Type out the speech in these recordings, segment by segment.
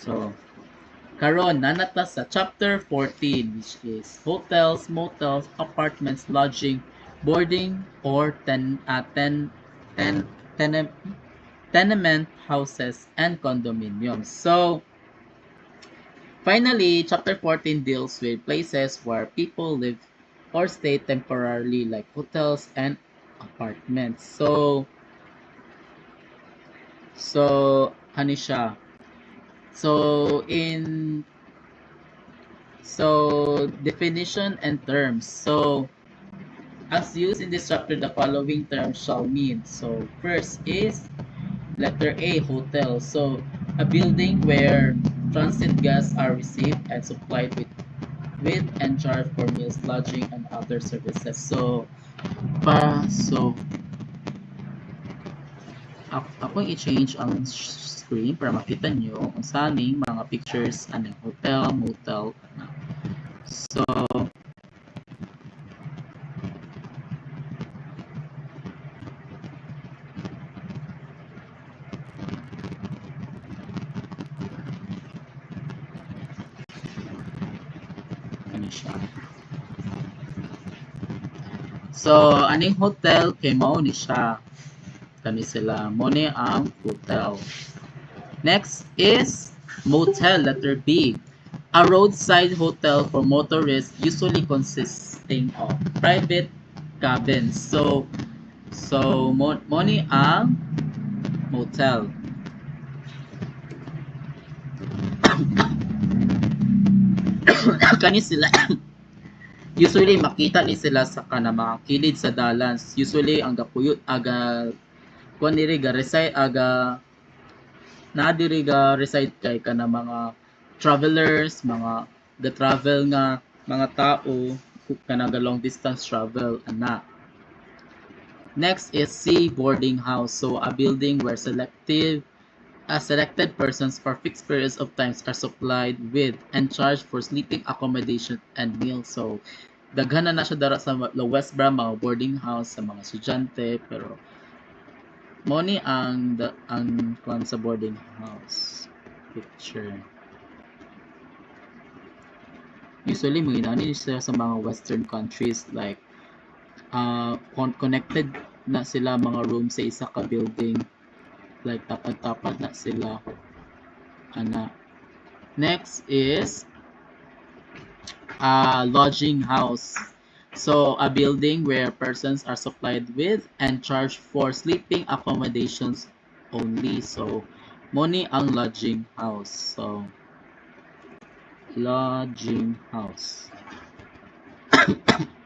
So, karon nanata sa chapter 14, which is hotels, motels, apartments, lodging, boarding, or ten, tenem- tenement houses and condominiums. So, finally, chapter 14 deals with places where people live or stay temporarily like hotels and apartments. Ano siya? So, definition and terms. So, as used in this chapter, the following terms shall mean. So, first is letter A, hotel. So, a building where transit guests are received and supplied with and charged for meals, lodging, and other services. So, akong i-change ang screen para makita nyo kung saaning mga pictures anong hotel, motel. So, ano siya? So, aning hotel kay mao ni siya. Kani sila mo ni ang hotel. Next is motel, letter B. A roadside hotel for motorists usually consisting of private cabins. So mo ni ang motel. Kani sila usually makita ni sila sa kana mga kilid sa dalan. Usually ang gapuyot aga kuan diri ga reside aga na diri ga reside kay kana mga travelers, mga the travel nga mga tao kana ga long distance travel ana. Next is C, boarding house. So a building where selected persons for fixed periods of times are supplied with and charged for sleeping accommodation and meals. So daghan na siya dara sa West Bra mga boarding house sa mga estudyante pero mo ni ang kwan sa boarding house picture. Usually mo inani siya sa mga western countries like connected na sila mga room sa isa ka building, like tapad-tapad na sila ana. Next is lodging house. So a building where persons are supplied with and charged for sleeping accommodations only. So money ang lodging house. So lodging house.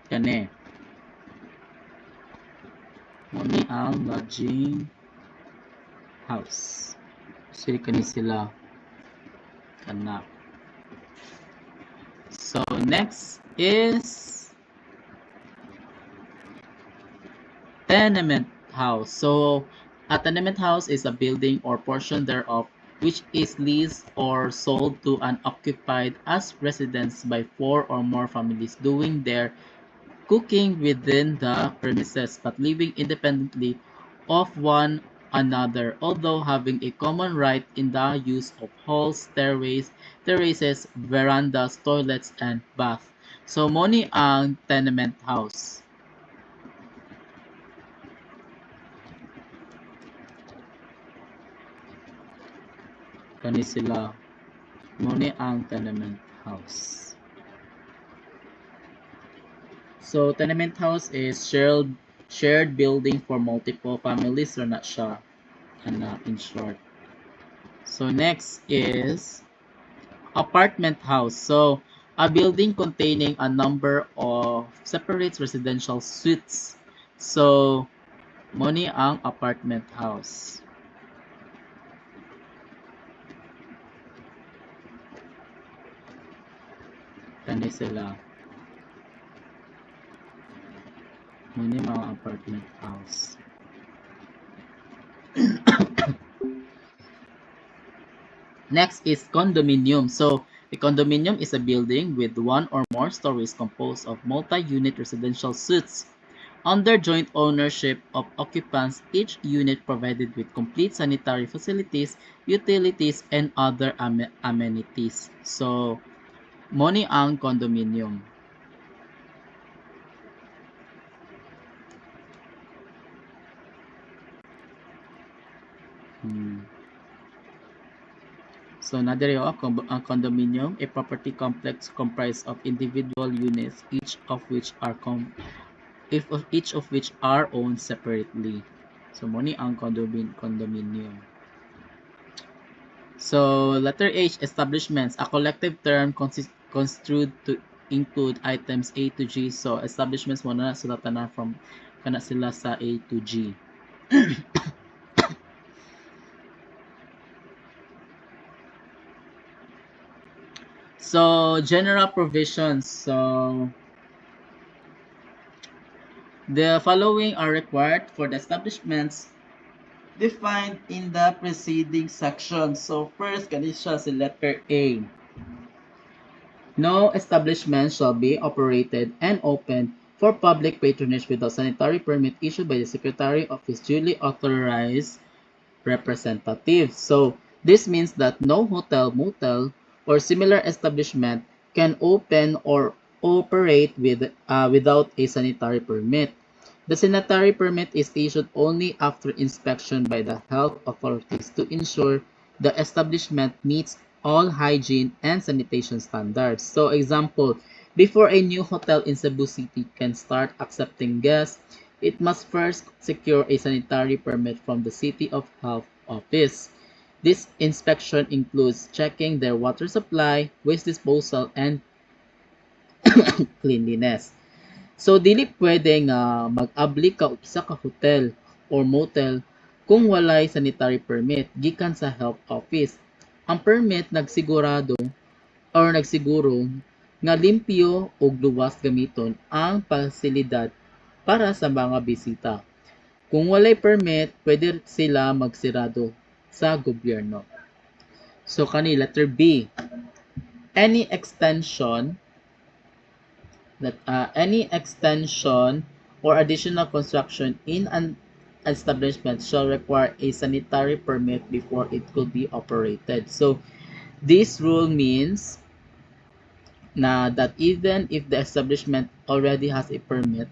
Kani money ang lodging house. So kani sila kana. So next is tenement house. So a tenement house is a building or portion thereof which is leased or sold to an occupied as residence by 4 or more families doing their cooking within the premises but living independently of one another, although having a common right in the use of halls, terraces, verandas, toilets, and bath. So, mo ni ang tenement house. Kani sila. Mo ni ang tenement house. So, tenement house is shared building for multiple families or not siya. In short. So, next is apartment house. So, a building containing a number of separate residential suites. So, mo ni ang apartment house. Kani sila. Mo ni mga apartment house. Next is condominium. So, a condominium is a building with one or more stories composed of multi-unit residential suites Under joint ownership of occupants, each unit provided with complete sanitary facilities, utilities, and other amenities. So, money ang condominium. So, nadiri ang condominium, a property complex comprised of individual units, each of which are owned separately. So, money ang condominium. So, letter H, establishments, a collective term construed to include items A to G. So, establishments mo na sila tanan from kana sila sa A to G. So, general provisions. So, the following are required for the establishments defined in the preceding section. So, first, ganito siya si letter A. No establishment shall be operated and opened for public patronage without sanitary permit issued by the Secretary of his duly authorized representative. So, this means that no hotel, motel, or similar establishment can open or operate without a sanitary permit. The sanitary permit is issued only after inspection by the health authorities to ensure the establishment meets all hygiene and sanitation standards. So, example, before a new hotel in Cebu City can start accepting guests, it must first secure a sanitary permit from the City of Health Office. This inspection includes checking their water supply, waste disposal, and cleanliness. So, dili pwede nga mag-abli ka og isa ka hotel or motel kung walay sanitary permit gikan sa health office. Ang permit nagsigurado or nagsiguro nga limpyo ug luwas gamiton ang pasilidad para sa mga bisita. Kung walay permit, pwede sila magsirado sa gobyerno. So, kani letter B. Any extension or additional construction in an establishment shall require a sanitary permit before it could be operated. So, this rule means that even if the establishment already has a permit,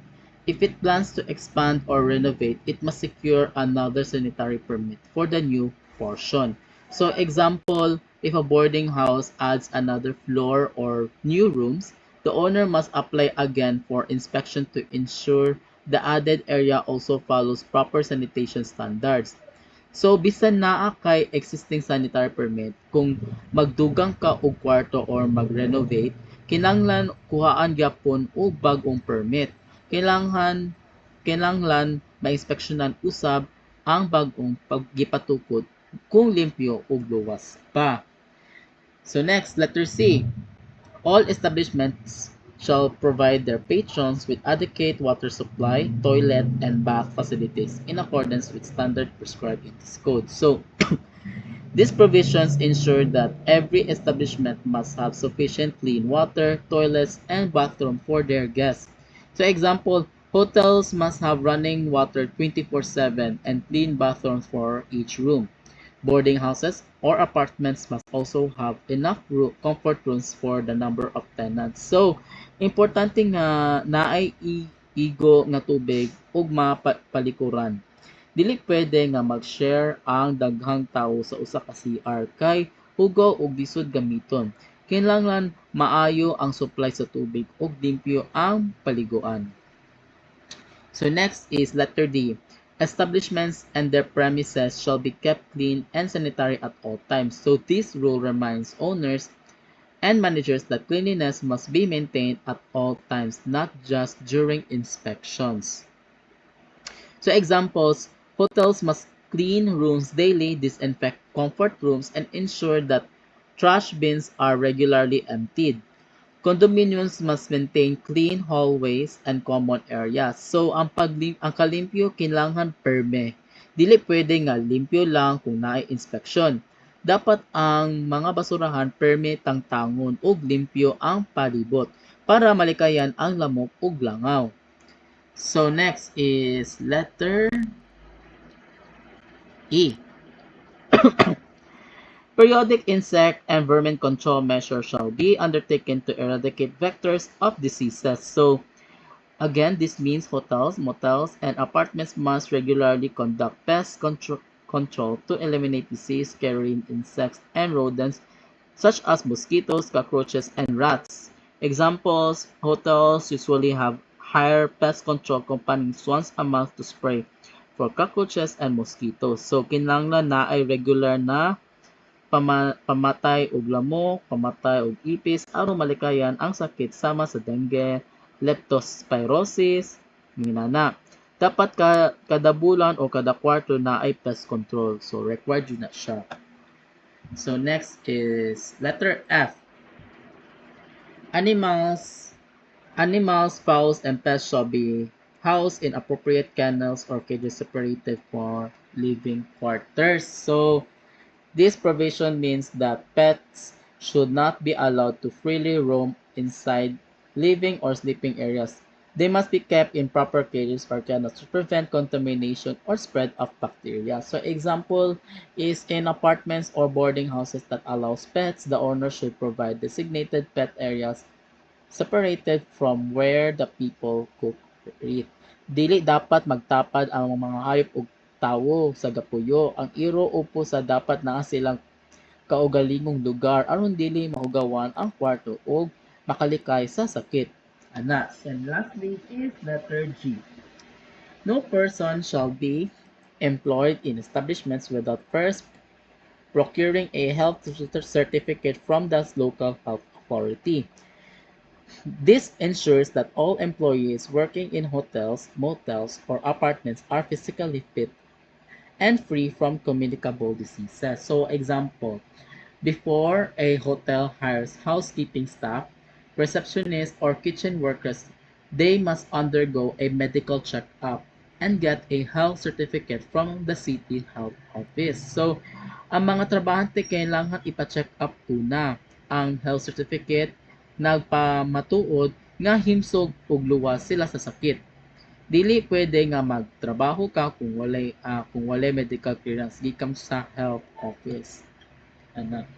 if it plans to expand or renovate, it must secure another sanitary permit for the new portion. So, example, if a boarding house adds another floor or new rooms, the owner must apply again for inspection to ensure the added area also follows proper sanitation standards. So, bisan naa kay existing sanitary permit, kung magdugang ka og kwarto or mag-renovate, kinahanglan kuhaan gyapon og bag-ong permit. Kinahanglan mainspeksyonan usab ang bag-ong paggipatukod kung limpyo ug luwas pa. So next, letter C. All establishments shall provide their patrons with adequate water supply, toilet, and bath facilities in accordance with standard prescribed in this code. So, these provisions ensure that every establishment must have sufficient clean water, toilets, and bathroom for their guests. So, example, hotels must have running water 24/7 and clean bathrooms for each room. Boarding houses or apartments must also have enough comfort rooms for the number of tenants. So, importante nga naay igo nga tubig ug mapalikuran. Dili pwede nga mag-share ang daghang tawo sa usa ka CR kay hugaw ug lisod gamiton. Kinahanglan maayo ang supply sa tubig ug limpyo ang paliguan. So next is letter D. Establishments and their premises shall be kept clean and sanitary at all times. So this rule reminds owners and managers that cleanliness must be maintained at all times, not just during inspections. So examples, hotels must clean rooms daily, disinfect comfort rooms, and ensure that trash bins are regularly emptied. Condominiums must maintain clean hallways and common areas. So, ang kalimpyo kinlangan perme. Dili pwede nga limpyo lang kung naay inspeksyon. Dapat ang mga basurahan perme tangtangon ug limpyo ang palibot para malikayan ang lamok ug langaw. So next is letter E. Periodic insect and vermin control measures shall be undertaken to eradicate vectors of diseases. So again, this means hotels, motels, and apartments must regularly conduct control to eliminate disease-carrying insects and rodents such as mosquitoes, cockroaches, and rats. Examples, hotels usually have hire pest control companies once a month to spray for cockroaches and mosquitoes. So, kinahanglan na ay regular na pamatay og lamok, pamatay og ipis aron malikayan ang sakit sama sa dengue, leptospirosis, minana. Dapat kada bulan o kada kwarto na ay pest control. So required yun na siya. So next is letter F. Animals, fowls, and pests shall be housed in appropriate kennels or cages separated for living quarters. So this provision means that pets should not be allowed to freely roam inside living or sleeping areas. They must be kept in proper cages or kennels to prevent contamination or spread of bacteria. So example is in apartments or boarding houses that allows pets, the owner should provide designated pet areas separated from where the people cook or eat. Dili dapat magtapad ang mga hayop og tawo sa gapuyo. Ang iro upo sa dapat naa silang kaugalingong lugar aron dili mahugawan ang kwarto o makalikay sa sakit. Ana. And lastly is letter G. No person shall be employed in establishments without first procuring a health certificate from the local health authority. This ensures that all employees working in hotels, motels, or apartments are physically fit and free from communicable diseases. So, example, before a hotel hires housekeeping staff, receptionists, or kitchen workers, they must undergo a medical checkup and get a health certificate from the city health office. So, ang mga trabahante kailangan ipa-check up una ang health certificate nagpamatuod nga himsog ug luwas sila sa sakit. Dili pwede nga magtrabaho ka kung walay medical clearance gikan sa health office. Ana.